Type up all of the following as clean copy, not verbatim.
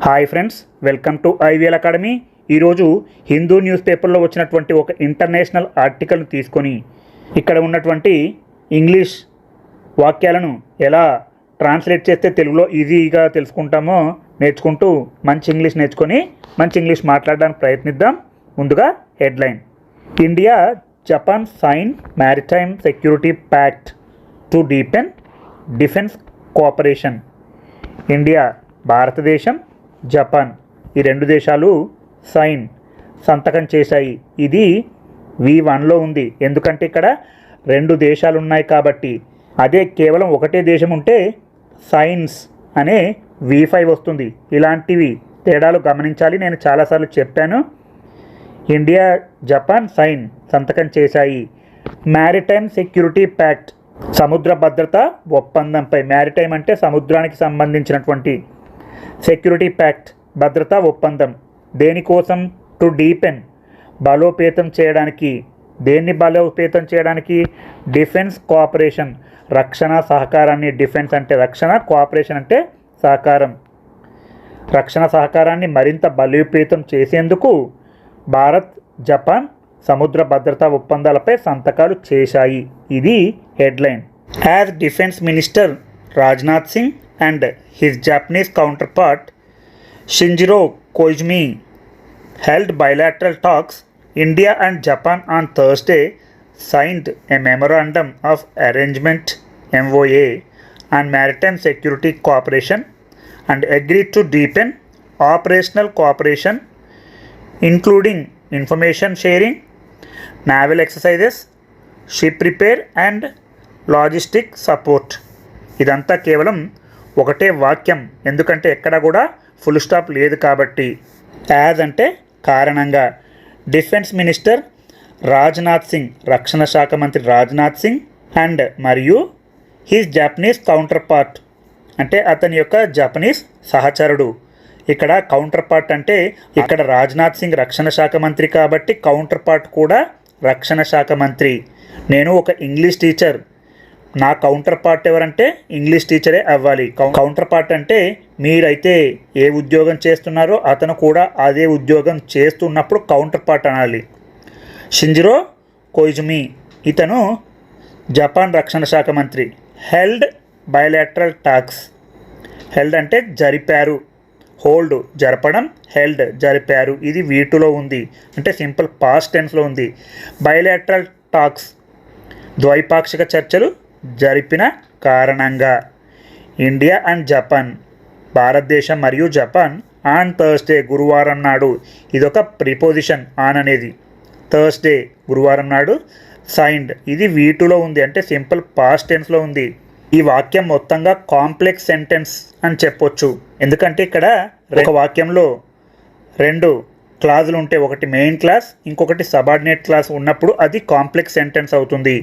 Hi friends, welcome to IVL academy. ఈరోజు Hindu news పేపర్లో వచ్చినటువంటి ఒక ఇంటర్నేషనల్ ఆర్టికల్ని తీసుకొని ఇక్కడ ఉన్నటువంటి ఇంగ్లీష్ వాక్యాలను ఎలా ట్రాన్స్లేట్ చేస్తే తెలుగులో ఈజీగా తెలుసుకుంటామో నేర్చుకుంటూ మంచి ఇంగ్లీష్ నేర్చుకొని మంచి ఇంగ్లీష్ మాట్లాడడానికి ప్రయత్నిద్దాం. ముందుగా headline: India Japan sign maritime security pact to deepen defence cooperation. India భారతదేశం, జపాన్ ఈ రెండు దేశాలు సంతకం చేశాయి. ఇది V1లో ఉంది, ఎందుకంటే ఇక్కడ రెండు దేశాలు ఉన్నాయి కాబట్టి. అదే కేవలం ఒకటే దేశం ఉంటే సైన్స్ అనే V5 వస్తుంది. ఇలాంటివి తేడాలు గమనించాలి. నేను చాలాసార్లు చెప్పాను. ఇండియా జపాన్ సంతకం చేశాయి. మ్యారిటైమ్ సెక్యూరిటీ ప్యాక్ట్ సముద్ర భద్రత ఒప్పందంపై. మ్యారిటైమ్ అంటే సముద్రానికి సంబంధించినటువంటి, సెక్యూరిటీ ప్యాక్ట్ భద్రతా ఒప్పందం. దేనికోసం? టు డీపెన్ బలోపేతం చేయడానికి. దేన్ని బలోపేతం చేయడానికి? డిఫెన్స్ కోఆపరేషన్ రక్షణ సహకారాన్ని. డిఫెన్స్ అంటే రక్షణ, కోఆపరేషన్ అంటే సహకారం. రక్షణ సహకారాన్ని మరింత బలోపేతం చేసేందుకు భారత్ జపాన్ సముద్ర భద్రతా ఒప్పందాలపై సంతకాలు చేశాయి. ఇది headline. As defence minister Rajnath Singh and his Japanese counterpart Shinjiro Koizumi held bilateral talks, India and Japan on Thursday signed a Memorandum of Arrangement MOA on maritime security cooperation and agreed to deepen operational cooperation including information sharing, naval exercises, ship repair and logistic support. ఇదంతా కేవలం ఒకటే వాక్యం, ఎందుకంటే ఎక్కడ కూడా full stop లేదు కాబట్టి. As అంటే కారణంగా. డిఫెన్స్ మినిస్టర్ రాజ్నాథ్ సింగ్, రక్షణ శాఖ మంత్రి రాజ్నాథ్ సింగ్, అండ్ మరియు హిస్ జపనీస్ కౌంటర్ పార్ట్ అంటే అతని యొక్క జపనీస్ సహచరుడు. ఇక్కడ కౌంటర్ పార్ట్ అంటే ఇక్కడ రాజ్నాథ్ సింగ్ రక్షణ శాఖ మంత్రి కాబట్టి కౌంటర్ పార్ట్ కూడా రక్షణ శాఖ మంత్రి. నేను ఒక ఇంగ్లీష్ టీచర్, నా కౌంటర్ పార్ట్ ఎవరంటే ఇంగ్లీష్ టీచరే అవ్వాలి. కౌంటర్ పార్ట్ అంటే మీరైతే ఏ ఉద్యోగం చేస్తున్నారో అతను కూడా అదే ఉద్యోగం చేస్తున్నప్పుడు కౌంటర్ పార్ట్ అనాలి. షింజిరో కోయిజుమి ఇతను జపాన్ రక్షణ శాఖ మంత్రి. Held bilateral talks. హెల్డ్ అంటే జరిపారు, హోల్డ్ జరపడం, హెల్డ్ జరిపారు. ఇది V2లో ఉంది, అంటే సింపుల్ పాస్ట్ టెన్స్లో ఉంది. బయలాటరల్ టాక్స్ ద్వైపాక్షిక చర్చలు జరిపిన కారణంగా. ఇండియా అండ్ జపాన్ భారతదేశం మరియు జపాన్ ఆన్ థర్స్డే గురువారం నాడు, ఇదొక ప్రిపోజిషన్ ఆన్ అనేది, థర్స్డే గురువారం నాడు సైన్డ్. ఇది V2లో ఉంది, అంటే సింపుల్ పాస్ట్ టెన్స్లో ఉంది. ఈ వాక్యం మొత్తంగా కాంప్లెక్స్ సెంటెన్స్ అని చెప్పొచ్చు, ఎందుకంటే ఇక్కడ ఒక వాక్యంలో రెండు క్లాజులు ఉంటే ఒకటి మెయిన్ క్లాస్ ఇంకొకటి సబార్డినేట్ క్లాస్ ఉన్నప్పుడు అది కాంప్లెక్స్ సెంటెన్స్ అవుతుంది.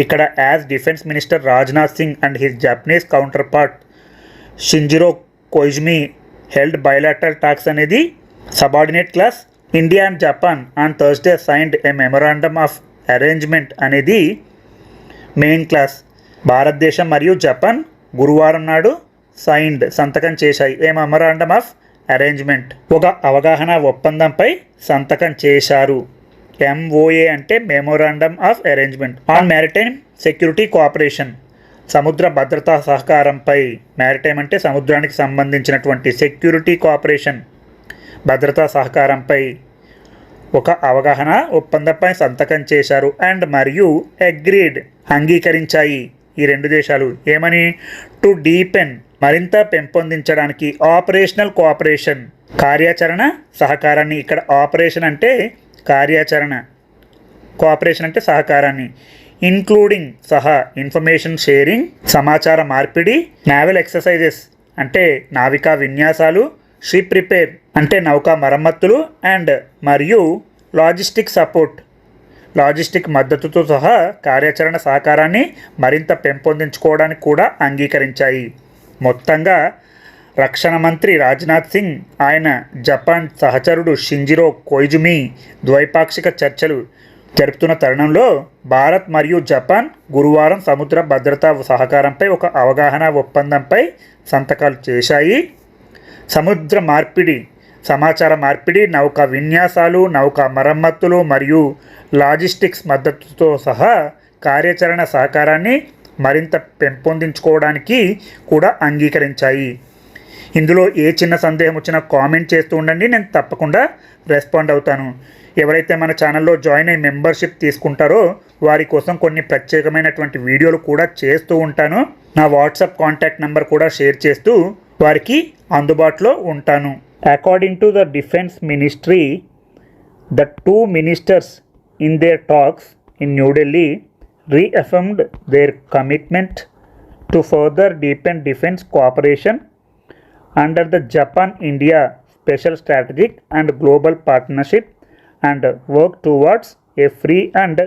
ఇక్కడ as defence minister Rajnath Singh and his Japanese counterpart Shinjiro Koizumi held bilateral talks అనేది subordinate clause. India and Japan on Thursday signed a memorandum of arrangement అనేది main clause. Bharatadesham మరియు Japan గురువారం నాడు సంతకం చేశాయి. ఏ మెమొరాండమ్ ఆఫ్ అరేంజ్మెంట్, ఒక అవగాహన ఒప్పందంపై సంతకం చేశారు. MOA అంటే memorandum of arrangement on maritime security cooperation సముద్ర భద్రతా సహకారంపై. మ్యారిటైమ్ అంటే సముద్రానికి సంబంధించినటువంటి, సెక్యూరిటీ కోఆపరేషన్ భద్రతా సహకారంపై ఒక అవగాహన ఒప్పందంపై సంతకం చేశారు. అండ్ మరియు అగ్రీడ్ అంగీకరించాయి ఈ రెండు దేశాలు. ఏమని? టు డీపెన్ మరింత పెంపొందించడానికి, ఆపరేషనల్ కోఆపరేషన్ కార్యాచరణ సహకారాన్ని. ఇక్కడ ఆపరేషన్ అంటే కార్యాచరణ, కోఆపరేషన్ అంటే సహకారాన్ని. ఇంక్లూడింగ్ సహా, ఇన్ఫర్మేషన్ షేరింగ్ సమాచార మార్పిడి, నావల్ ఎక్సర్సైజెస్ అంటే నావికా విన్యాసాలు, షిప్ రిపేర్ అంటే నౌకా మరమ్మతులు, అండ్ మరియు లాజిస్టిక్ సపోర్ట్ లాజిస్టిక్ మద్దతుతో సహా కార్యాచరణ సహకారాన్ని మరింత పెంపొందించుకోవడానికి కూడా అంగీకరించాయి. మొత్తంగా రక్షణ మంత్రి రాజ్నాథ్ సింగ్, ఆయన జపాన్ సహచరుడు షింజిరో కోయిజుమి ద్వైపాక్షిక చర్చలు జరుపుతున్న తరుణంలో భారత్ మరియు జపాన్ గురువారం సముద్ర భద్రతా సహకారంపై ఒక అవగాహన ఒప్పందంపై సంతకాలు చేశాయి. సముద్ర మార్పిడి, సమాచార మార్పిడి, నౌకా విన్యాసాలు, నౌకా మరమ్మతులు మరియు లాజిస్టిక్స్ మద్దతుతో సహా కార్యాచరణ సహకారాన్ని మరింత పెంపొందించుకోవడానికి కూడా అంగీకరించాయి. ఇందులో ఏ చిన్న సందేహం వచ్చినా కామెంట్ చేస్తూ ఉండండి, నేను తప్పకుండా రెస్పాండ్ అవుతాను. ఎవరైతే మన ఛానల్లో జాయిన్ అయ్యి మెంబర్షిప్ తీసుకుంటారో వారి కోసం కొన్ని ప్రత్యేకమైనటువంటి వీడియోలు కూడా చేస్తూ ఉంటాను. నా వాట్సాప్ కాంటాక్ట్ నెంబర్ కూడా షేర్ చేస్తూ వారికి అందుబాటులో ఉంటాను. According to the defence ministry, the two ministers in there talks in New Delhi reaffirmed their commitment to further deepen defense cooperation under the Japan-India Special Strategic and Global Partnership and work towards a free and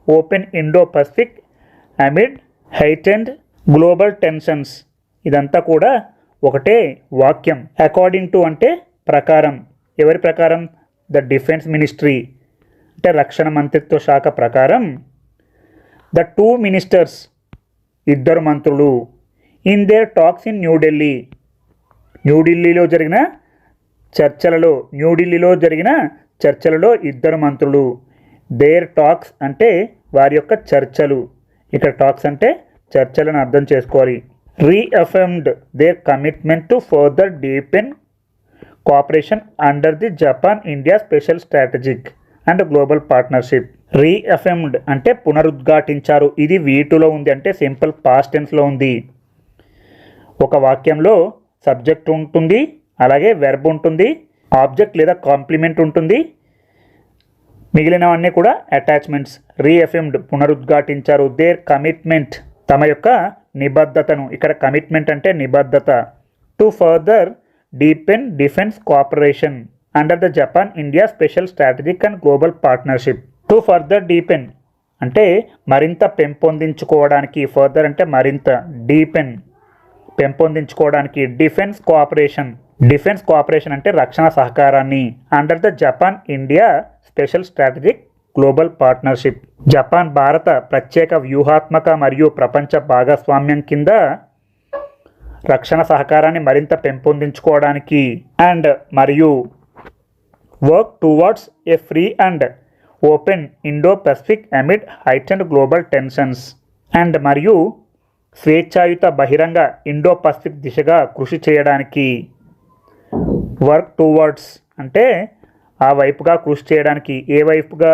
open Indo-Pacific amid heightened global tensions. ఇదంతా కూడా ఒకటే వాక్యం. According to అంటే ప్రకారం. ఎవరి ప్రకారం? The defence ministry అంటే రక్షణ మంత్రిత్వ శాఖ ప్రకారం ద టూ మినిస్టర్స్ ఇద్దరు మంత్రులు in there talks in New Delhi న్యూఢిల్లీలో జరిగిన చర్చలలో ఇద్దరు మంత్రులు. దేర్ టాక్స్ అంటే వారి యొక్క చర్చలు. ఇక్కడ టాక్స్ అంటే చర్చలను అర్థం చేసుకోవాలి. Reaffirmed their commitment to further deepen cooperation under the Japan India special strategic and global partnership. Reaffirmed అంటే పునరుద్ఘాటించారు. ఇది వీటిలో ఉంది అంటే సింపుల్ పాస్ట్ టెన్స్లో ఉంది. ఒక వాక్యంలో సబ్జెక్ట్ ఉంటుంది, అలాగే వెర్బ్ ఉంటుంది, ఆబ్జెక్ట్ లేదా కాంప్లిమెంట్ ఉంటుంది, మిగిలినవన్నీ కూడా అటాచ్మెంట్స్. రీఅఫర్మ్డ్ పునరుద్ఘాటించారు. దేర్ కమిట్మెంట్ తమ యొక్క నిబద్ధతను. ఇక్కడ కమిట్మెంట్ అంటే నిబద్ధత. To further deepen defence cooperation under the Japan India special strategic and global partnership. To further deepen అంటే మరింత పెంపొందించుకోవడానికి. ఫర్దర్ అంటే మరింత, డీపెన్ పెంపొందించుకోవడానికి. డిఫెన్స్ కోఆపరేషన్ అంటే రక్షణ సహకారాన్ని. Under the Japan India special strategic global partnership. Japan భారత ప్రత్యేక వ్యూహాత్మక మరియు ప్రపంచ భాగస్వామ్యం కింద రక్షణ సహకారాన్ని మరింత పెంపొందించుకోవడానికి. అండ్ మరియు work towards a free and open Indo Pacific amid heightened global tensions. And మరియు స్వేచ్ఛాయుత బహిరంగ ఇండో పసిఫిక్ దిశగా కృషి చేయడానికి. వర్క్ టువర్డ్స్ అంటే ఆ వైపుగా కృషి చేయడానికి. ఏ వైపుగా?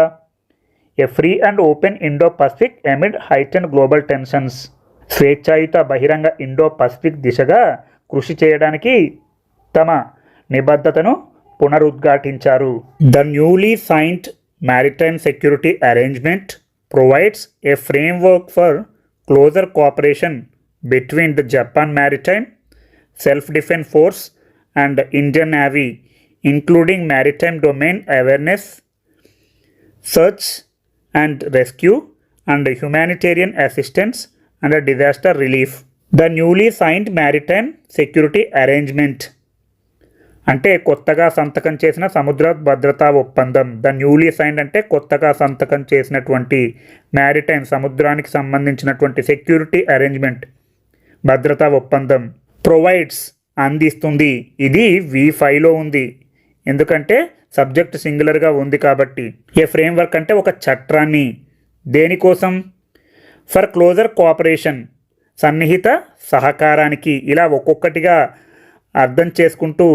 A free and open Indo Pacific amid heightened global tensions. స్వేచ్ఛాయుత బహిరంగ ఇండో పసిఫిక్ దిశగా కృషి చేయడానికి తమ నిబద్ధతను పునరుద్ఘాటించారు. The newly signed Maritime Security Arrangement provides a framework for closer cooperation between the Japan Maritime Self-Defense Force and the Indian Navy, including maritime domain awareness, search and rescue, and humanitarian assistance and disaster relief. The newly signed Maritime Security Arrangement అంటే కొత్తగా సంతకం చేసిన సముద్ర భద్రతా ఒప్పందం. The newly signed అంటే కొత్తగా సంతకం చేసినటువంటి, మ్యారిటైమ్ సముద్రానికి సంబంధించినటువంటి, సెక్యూరిటీ అరేంజ్మెంట్ భద్రతా ఒప్పందం. ప్రొవైడ్స్ అందిస్తుంది. ఇది V5లో ఉంది ఎందుకంటే సబ్జెక్ట్ సింగులర్గా ఉంది కాబట్టి. ఏ ఫ్రేమ్వర్క్ అంటే ఒక చట్టాన్ని. దేనికోసం? ఫర్ క్లోజర్ కోఆపరేషన్ సన్నిహిత సహకారానికి. ఇలా ఒక్కొక్కటిగా అర్థం చేసుకుంటూ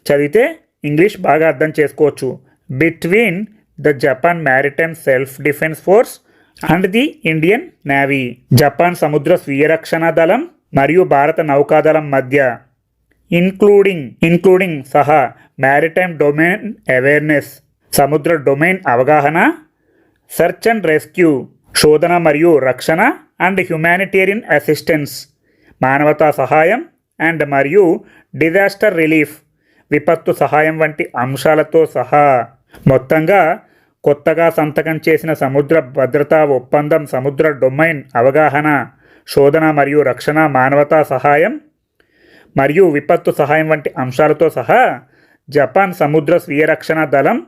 చదివితే ఇంగ్లీష్ బాగా అర్థం చేసుకోవచ్చు. Between the Japan maritime self defence force and the Indian navy. Japan సముద్ర స్వీయ రక్షణ దళం మరియు భారత నౌకాదళం మధ్య. ఇంక్లూడింగ్ సహా. మ్యారిటైమ్ డొమైన్ అవేర్నెస్ సముద్ర డొమైన్ అవగాహన. సెర్చ్ అండ్ రెస్క్యూ శోధన మరియు రక్షణ. అండ్ హ్యుమానిటేరియన్ అసిస్టెన్స్ మానవతా సహాయం. అండ్ మరియు డిజాస్టర్ రిలీఫ్ విపత్తు సహాయం వంటి అంశాలతో సహా. మొత్తంగా కొత్తగా సంతకం చేసిన సముద్ర భద్రతా ఒప్పందం సముద్ర డొమైన్ అవగాహన, శోధన మరియు రక్షణ, మానవతా సహాయం మరియు విపత్తు సహాయం వంటి అంశాలతో సహా జపాన్ సముద్ర స్వీయ రక్షణ దళం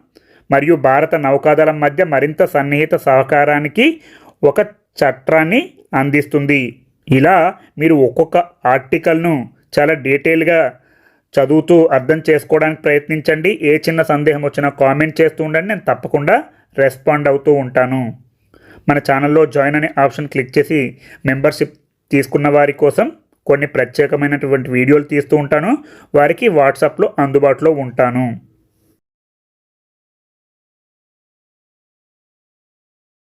మరియు భారత నౌకాదళం మధ్య మరింత సన్నిహిత సహకారానికి ఒక చట్టాన్ని అందిస్తుంది. ఇలా మీరు ఒక్కొక్క ఆర్టికల్ను చాలా డీటెయిల్గా చదువుతూ అర్థం చేసుకోవడానికి ప్రయత్నించండి. ఏ చిన్న సందేహం వచ్చినా కామెంట్ చేస్తూ ఉండండి, నేను తప్పకుండా రెస్పాండ్ అవుతూ ఉంటాను. మన ఛానల్లో జాయిన్ అనే ఆప్షన్ క్లిక్ చేసి మెంబర్షిప్ తీసుకున్న వారి కోసం కొన్ని ప్రత్యేకమైనటువంటి వీడియోలు తీస్తూ ఉంటాను. వారికి వాట్సాప్లో అందుబాటులో ఉంటాను.